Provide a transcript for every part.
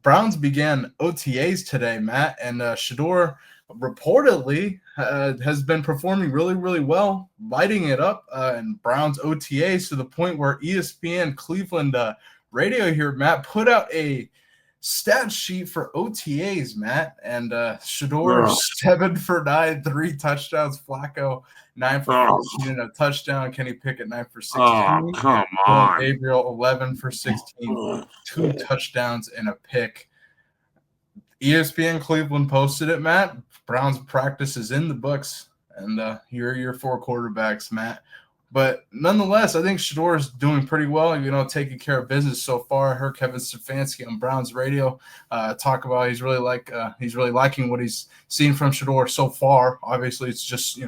Browns began OTAs today, Matt, and Shedeur reportedly has been performing really, really well, lighting it up in Browns OTAs to the point where ESPN Cleveland radio here, Matt, put out a stat sheet for OTAs, Matt, and Shedeur 7 for 9, 3 touchdowns. Flacco 9 for 14 and a touchdown. Kenny Pickett 9 for 16. Oh, come on. Gabriel 11 for 16, 2 touchdowns and a pick. ESPN Cleveland posted it, Matt. Browns practice is in the books, and here are your 4 quarterbacks, Matt. But nonetheless, I think Shedeur is doing pretty well, taking care of business so far. I heard Kevin Stefanski on Browns radio talk about he's really liking what he's seen from Shedeur so far. Obviously, it's just,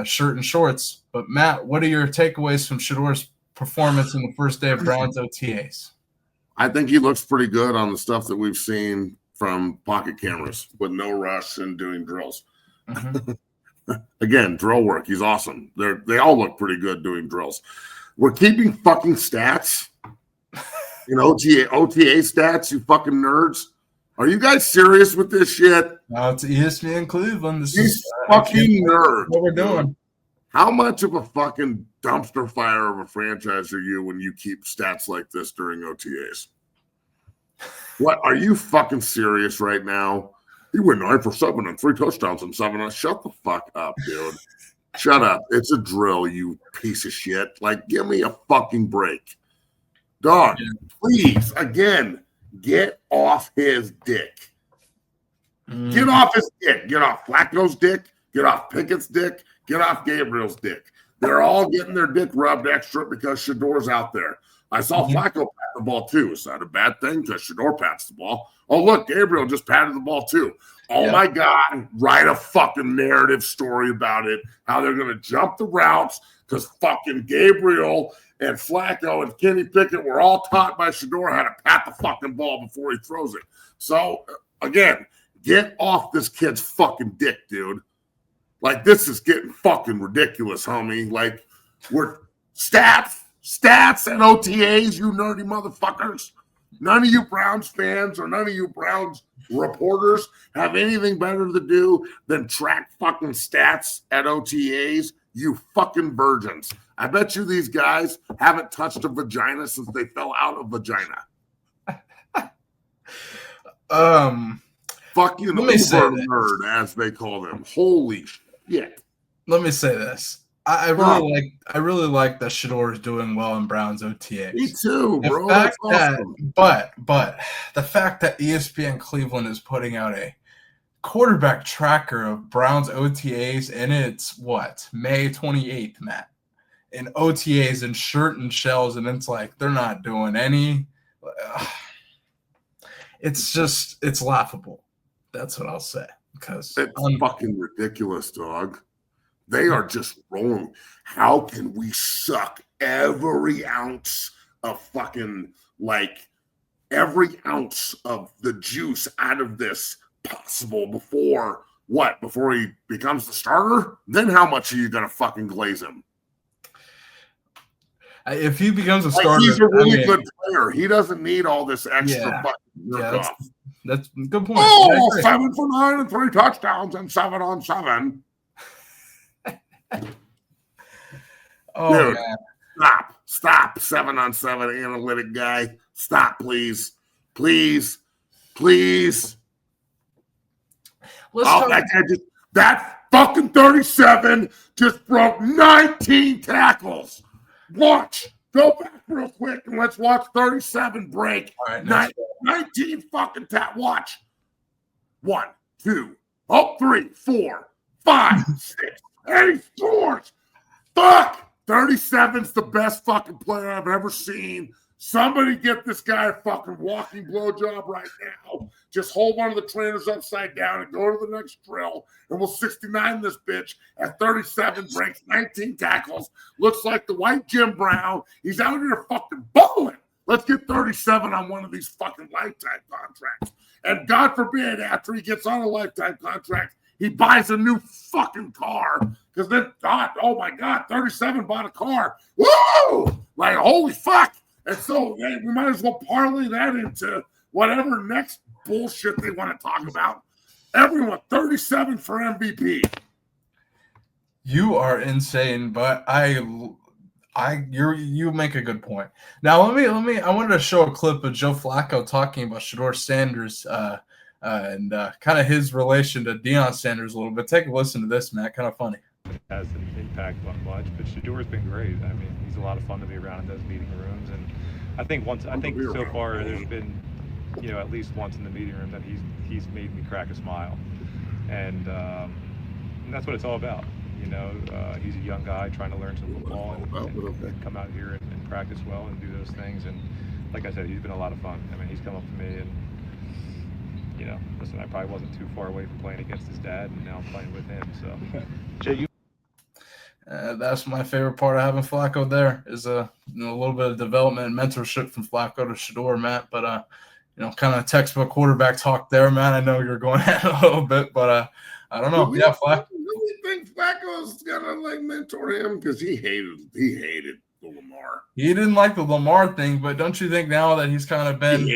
shirt and shorts. But, Matt, what are your takeaways from Shedeur's performance in the first day of Browns OTAs? I think he looks pretty good on the stuff that we've seen from pocket cameras with no rush and doing drills. Mm-hmm. Again, drill work. He's awesome. They all look pretty good doing drills. We're keeping fucking stats. OTA stats, you fucking nerds. Are you guys serious with this shit? No, it's ESPN Cleveland. This is fucking nerds. What we're doing. How much of a fucking dumpster fire of a franchise are you when you keep stats like this during OTAs? What? Are you fucking serious right now? He went 9 for 7 and 3 touchdowns and 7. Shut the fuck up, dude. Shut up. It's a drill, you piece of shit. Like, give me a fucking break. Dog, please, again, get off his dick. Get off his dick. Get off Flacco's dick. Get off Pickett's dick. Get off Gabriel's dick. They're all getting their dick rubbed extra because Shedeur's out there. I saw Flacco pat the ball too. Is that a bad thing? Because Shedeur pats the ball. Oh, look, Gabriel just patted the ball too. Oh, my God. Write a fucking narrative story about it. How they're going to jump the routes because fucking Gabriel and Flacco and Kenny Pickett were all taught by Shedeur how to pat the fucking ball before he throws it. So, again, get off this kid's fucking dick, dude. Like, this is getting fucking ridiculous, homie. Like, we're stats and OTAs, you nerdy motherfuckers. None of you Browns fans or none of you Browns reporters have anything better to do than track fucking stats at OTAs, you fucking virgins. I bet you these guys haven't touched a vagina since they fell out of vagina. Fucking Uber nerd, as they call them. Holy shit. Let me say this. I really like that Shedeur is doing well in Browns OTAs. Me too, bro. That's awesome. But the fact that ESPN Cleveland is putting out a quarterback tracker of Browns OTAs, and it's May 28th, Matt, in OTAs and shirt and shells, and it's like they're not doing any. It's laughable. That's what I'll say, because it's fucking ridiculous, dog. They are just rolling. How can we suck every ounce of fucking, every ounce of the juice out of this possible before he becomes the starter? Then how much are you going to fucking glaze him? If he becomes a starter, he's a really good player. He doesn't need all this extra fucking that's a good point. Oh, 7 for 9 and 3 touchdowns and 7 on 7. Oh, dude, stop 7 on 7 analytic guy. Stop, please. That fucking 37 just broke 19 tackles. Watch. Go back real quick and let's watch 37 break. All right, 19 fucking watch. 1, 2, 3, 4, 5, 6. And he scores. Fuck. 37's the best fucking player I've ever seen. Somebody get this guy a fucking walking blowjob right now. Just hold one of the trainers upside down and go to the next drill. And we'll 69 this bitch at 37, breaks 19 tackles. Looks like the white Jim Brown. He's out here fucking bowling. Let's get 37 on one of these fucking lifetime contracts. And God forbid, after he gets on a lifetime contract, he buys a new fucking car. Because then, oh my God, 37 bought a car. Woo! Like, holy fuck. And so we might as well parlay that into whatever next bullshit they want to talk about. Everyone, 37 for MVP. You are insane, but you make a good point. Now I wanted to show a clip of Joe Flacco talking about Shedeur Sanders and kind of his relation to Deion Sanders a little bit. Take a listen to this, Matt. Kind of funny. Has an impact on much, but Shedeur's been great. I mean, he's a lot of fun to be around in those meeting rooms, and I think so far there's been, at least once in the meeting room that he's made me crack a smile, and that's what it's all about. He's a young guy trying to learn some football and come out here and practice well and do those things. And like I said, he's been a lot of fun. I mean, he's come up to me and, listen, I probably wasn't too far away from playing against his dad, and now I'm playing with him. So, Jay, that's my favorite part of having Flacco there is a little bit of development and mentorship from Flacco to Shedeur, Matt. But kind of textbook quarterback talk there, man. I know you're going at it a little bit, but I don't know. Yeah, Flacco. Do we think Flacco's gonna mentor him because he hated the Lamar? He didn't like the Lamar thing, but don't you think now that he's kind of been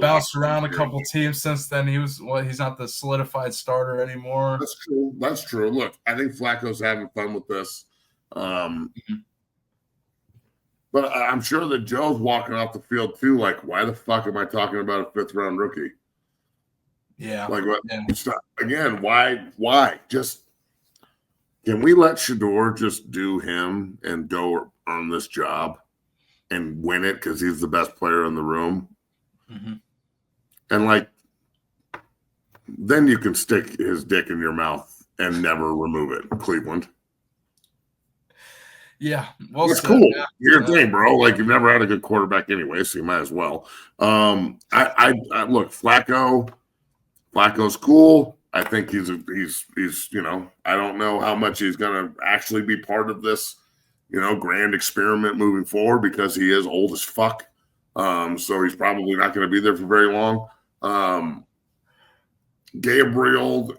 bounced around a couple teams since then, he's not the solidified starter anymore? That's true. Look, I think Flacco's having fun with this. But I'm sure that Joe's walking off the field too. Like, why the fuck am I talking about a 5th round rookie? Yeah. Like, what? Yeah. Again, why? Just can we let Shedeur just do him and go on this job and win it because he's the best player in the room? Mm-hmm. And then you can stick his dick in your mouth and never remove it, Cleveland. Yeah, well, it's cool. Yeah. You're a thing, bro. Like, you've never had a good quarterback anyway, so you might as well. I look, Flacco's cool. I think he's I don't know how much he's gonna actually be part of this, grand experiment moving forward because he is old as fuck. So he's probably not going to be there for very long. Gabriel,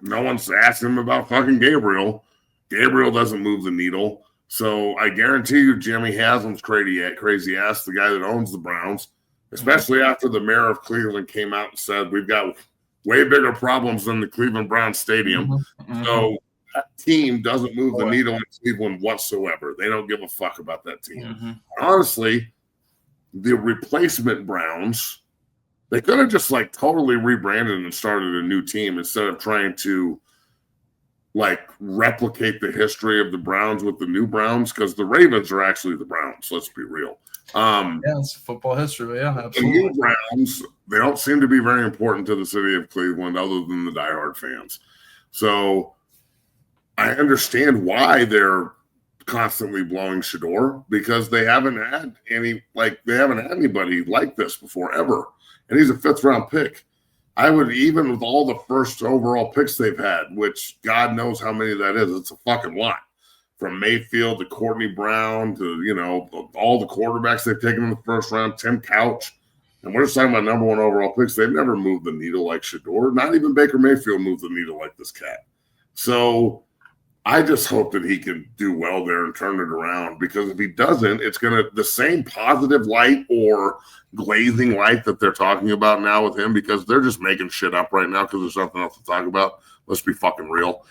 no one's asked him about fucking Gabriel. Gabriel doesn't move the needle. So I guarantee you Jimmy Haslam's crazy ass, the guy that owns the Browns, especially after the mayor of Cleveland came out and said, we've got way bigger problems than the Cleveland Browns stadium. Mm-hmm. So that team doesn't move the needle in Cleveland whatsoever. They don't give a fuck about that team. Mm-hmm. Honestly, the replacement Browns, they could have just totally rebranded and started a new team instead of trying to replicate the history of the Browns with the new Browns, because the Ravens are actually the Browns. Let's be real. It's football history. Yeah, absolutely. The new Browns, they don't seem to be very important to the city of Cleveland other than the diehard fans. So I understand why they're constantly blowing Shedeur, because they haven't had anybody like this before ever. And he's a 5th round pick. I would, even with all the first overall picks they've had, which God knows how many that is, it's a fucking lot. From Mayfield to Courtney Brown to, all the quarterbacks they've taken in the 1st round, Tim Couch. And we're just talking about number 1 overall picks. They've never moved the needle like Shedeur. Not even Baker Mayfield moved the needle like this cat. So I just hope that he can do well there and turn it around, because if he doesn't, it's going to the same positive light or glazing light that they're talking about now with him, because they're just making shit up right now because there's nothing else to talk about. Let's be fucking real.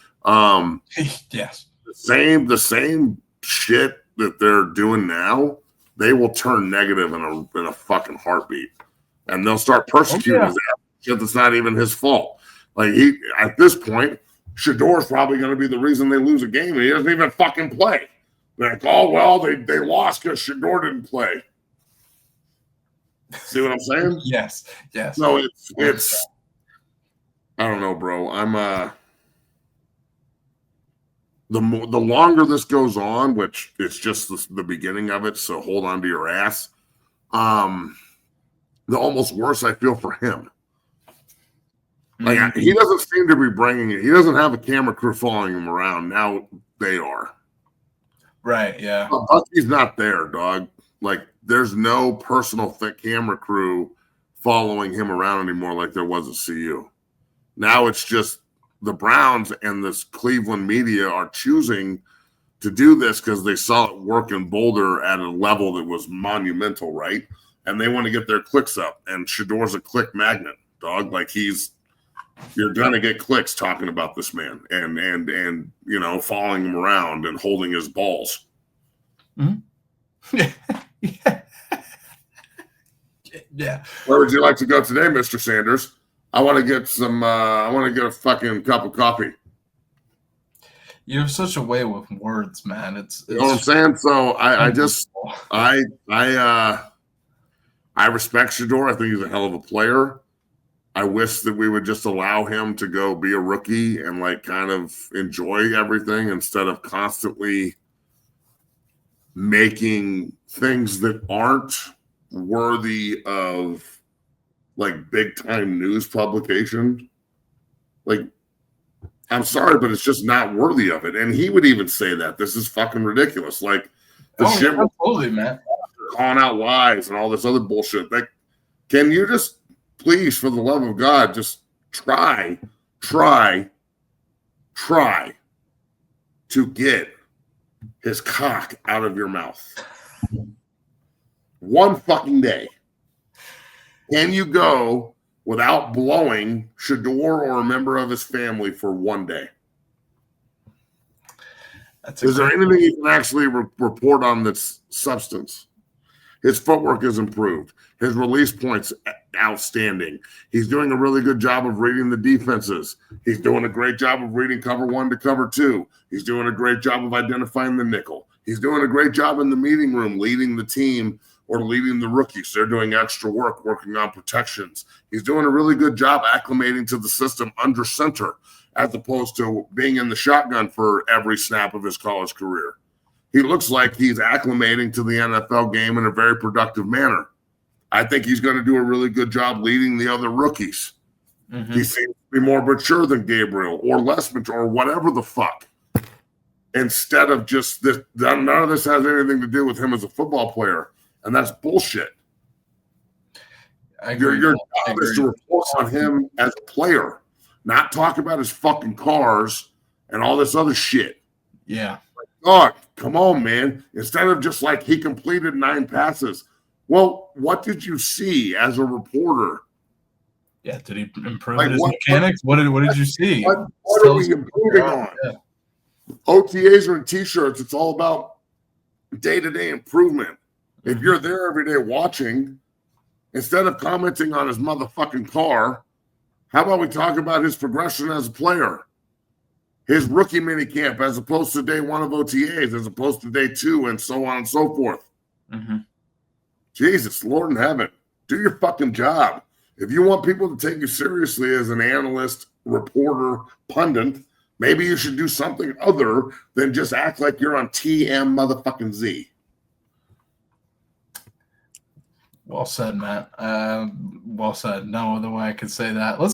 Yes. The same shit that they're doing now, they will turn negative in a fucking heartbeat, and they'll start persecuting his ass. Shit that's not even his fault. At this point, Shedeur's probably going to be the reason they lose a game, and he doesn't even fucking play. They're like, oh, well, they lost because Shedeur didn't play. See what I'm saying? Yes. No, it's I don't know, bro. I'm the longer this goes on, which it's just the beginning of it, so hold on to your ass. The almost worse I feel for him. He doesn't seem to be bringing it. He doesn't have a camera crew following him around. Now they are. Right, yeah. Bucky's not there, dog. There's no personal camera crew following him around anymore like there was at CU. Now it's just the Browns and this Cleveland media are choosing to do this because they saw it work in Boulder at a level that was monumental, right? and they want to get their clicks up. And Shedeur's a click magnet, dog. Like you're gonna get clicks talking about this man and you know, following him around and holding his balls. Mm-hmm. Yeah. Where would you like to go today, Mr. Sanders? I want to get some. I want to get a fucking cup of coffee. You have such a way with words, man. It's you know what I'm saying. So I respect Shedeur. I think he's a hell of a player. I wish that we would just allow him to go be a rookie and like kind of enjoy everything instead of constantly making things that aren't worthy of like big time news publication. Like, I'm sorry, but it's just not worthy of it. And he would even say that this is fucking ridiculous. Like the shit, absolutely, man, calling out lies and all this other bullshit. Like, can you just please, for the love of God, just try to get his cock out of your mouth one fucking day? Can you go without blowing Shedeur or a member of his family for one day? Is there anything you can actually report on this substance? His footwork is improved. His release points outstanding. He's doing a really good job of reading the defenses. He's doing a great job of reading cover 1 to cover 2. He's doing a great job of identifying the nickel. He's doing a great job in the meeting room, leading the team or leading the rookies. They're doing extra work, working on protections. He's doing a really good job acclimating to the system under center, as opposed to being in the shotgun for every snap of his college career. He looks like he's acclimating to the NFL game in a very productive manner. I think he's going to do a really good job leading the other rookies. Mm-hmm. He seems to be more mature than Gabriel or less mature or whatever the fuck. Instead of just this, none of this has anything to do with him as a football player. And that's bullshit. Your job is to report on him as a player, not talk about his fucking cars and all this other shit. Yeah. God, come on, man. Instead of just like he completed 9 passes. Well, what did you see as a reporter? Yeah, did he improve his mechanics? What did you see? What are we improving on? Yeah. OTAs are in T-shirts. It's all about day-to-day improvement. If you're there every day watching, instead of commenting on his motherfucking car, how about we talk about his progression as a player? His rookie minicamp as opposed to day 1 of OTAs, as opposed to day 2, and so on and so forth. Mm-hmm. Jesus, Lord in heaven, do your fucking job. If you want people to take you seriously as an analyst, reporter, pundit, maybe you should do something other than just act like you're on TM motherfucking Z. Well said, Matt. Well said. No other way I could say that. Let's